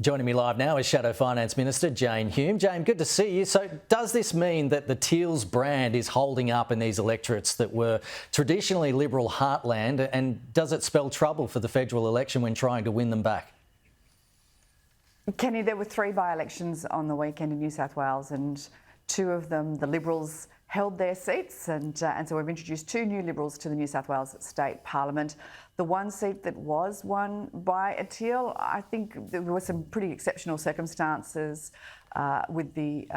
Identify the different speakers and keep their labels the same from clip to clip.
Speaker 1: Joining me live now is Shadow Finance Minister Jane Hume. Jane, good to see you. So does this mean that the Teals brand is holding up in these electorates that were traditionally Liberal heartland, and does it spell trouble for the federal election when trying to win them back?
Speaker 2: Kenny, there were 3 by-elections on the weekend in New South Wales, and 2 of them, the Liberals held their seats, and so we've introduced 2 new Liberals to the New South Wales State Parliament. The one seat that was won by a Teal, I think there were some pretty exceptional circumstances with the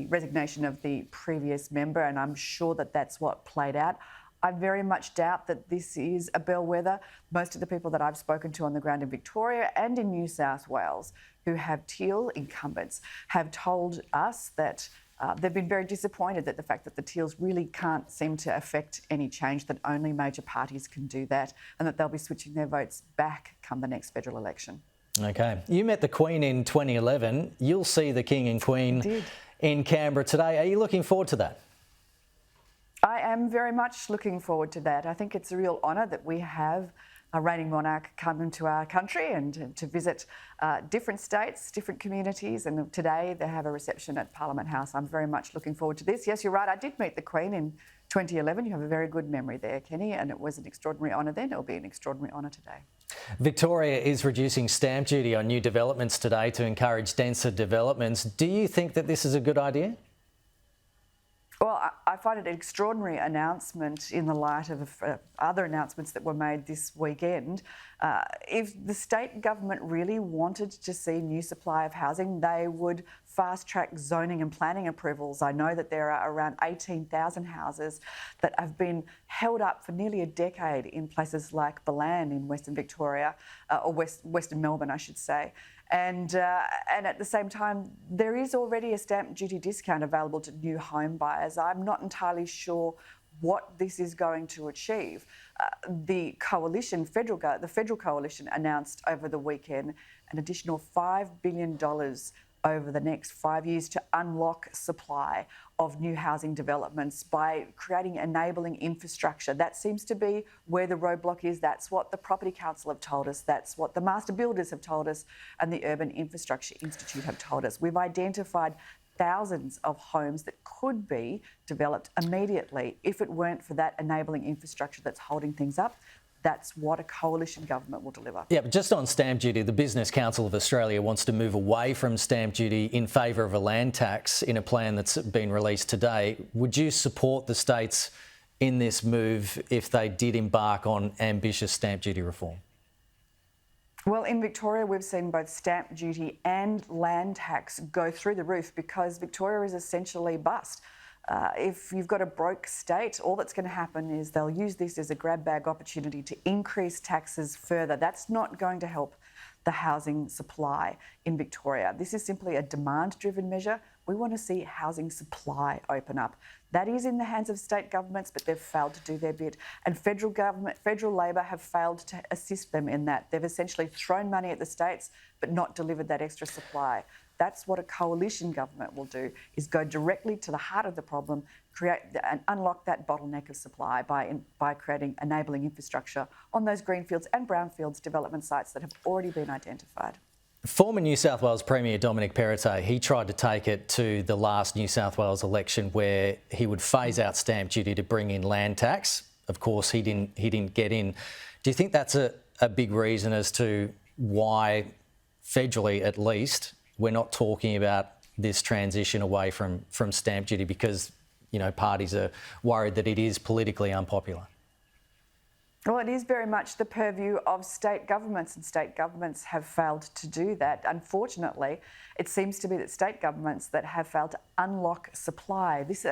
Speaker 2: resignation of the previous member, and I'm sure that that's what played out. I very much doubt that this is a bellwether. Most of the people that I've spoken to on the ground in Victoria and in New South Wales who have Teal incumbents have told us that they've been very disappointed that the fact that the Teals really can't seem to affect any change, that only major parties can do that, and that they'll be switching their votes back come the next federal election. OK. You met the Queen in 2011. You'll see the King and Queen in Canberra today. Are you looking forward to that? I am very much looking forward to that. I think it's a real honour that we have a reigning monarch come into our country and to visit different states, different communities, and today they have a reception at Parliament House. I'm very much looking forward to this. Yes, you're right, I did meet the Queen in 2011. You have a very good memory there, Kenny, and it was an extraordinary honour then. It'll be an extraordinary honour today.
Speaker 1: Victoria is reducing stamp duty on new developments today to encourage denser developments. Do you think that this is a good idea?
Speaker 2: Well, I find it an extraordinary announcement in the light of other announcements that were made this weekend. If the state government really wanted to see new supply of housing, they would fast-track zoning and planning approvals. I know that there are around 18,000 houses that have been held up for nearly a decade in places like Balan in Western Victoria, or Western Melbourne, I should say. And at the same time, there is already a stamp duty discount available to new home buyers. I'm not entirely sure what this is going to achieve. The federal coalition announced over the weekend an additional $5 billion over the next 5 years to unlock supply of new housing developments by creating enabling infrastructure. That seems to be where the roadblock is. That's what the Property Council have told us. That's what the Master Builders have told us and the Urban Infrastructure Institute have told us. We've identified thousands of homes that could be developed immediately if it weren't for that enabling infrastructure that's holding things up. That's what a coalition government will deliver. Yeah,
Speaker 1: but just on stamp duty, the Business Council of Australia wants to move away from stamp duty in favour of a land tax in a plan that's been released today. Would you support the states in this move if they did embark on ambitious stamp duty reform?
Speaker 2: Well, in Victoria, we've seen both stamp duty and land tax go through the roof because Victoria is essentially bust. If you've got a broke state, all that's going to happen is they'll use this as a grab bag opportunity to increase taxes further. That's not going to help the housing supply in Victoria. This is simply a demand-driven measure. We want to see housing supply open up. That is in the hands of state governments, but they've failed to do their bit. And federal Labor have failed to assist them in that. They've essentially thrown money at the states, but not delivered that extra supply. That's what a coalition government will do, is go directly to the heart of the problem, create and unlock that bottleneck of supply by creating enabling infrastructure on those greenfields and brownfields development sites that have already been identified.
Speaker 1: Former New South Wales Premier Dominic Perrottet, he tried to take it to the last New South Wales election where he would phase out stamp duty to bring in land tax. Of course, he didn't get in. Do you think that's a big reason as to why, federally at least, we're not talking about this transition away from stamp duty because, you know, parties are worried that it is politically unpopular?
Speaker 2: Well, it is very much the purview of state governments, and state governments have failed to do that. Unfortunately, it seems to be that state governments that have failed to unlock supply. This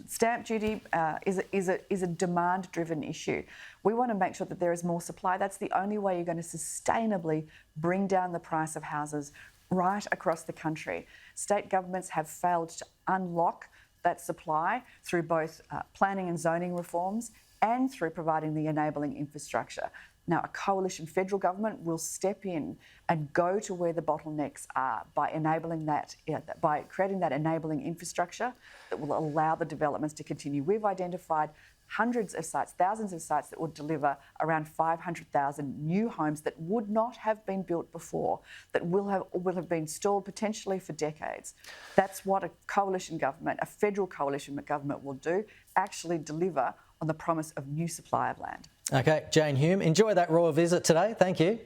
Speaker 2: stamp duty is a demand-driven issue. We want to make sure that there is more supply. That's the only way you're going to sustainably bring down the price of houses right across the country. State governments have failed to unlock that supply through both planning and zoning reforms and through providing the enabling infrastructure. Now, a coalition federal government will step in and go to where the bottlenecks are by enabling that, by creating that enabling infrastructure that will allow the developments to continue. We've identified hundreds of sites, thousands of sites that would deliver around 500,000 new homes that would not have been built before, that will have been stalled potentially for decades. That's what a coalition government, a federal coalition government will do, actually deliver on the promise of new supply of land.
Speaker 1: Okay, Jane Hume, enjoy that royal visit today. Thank you.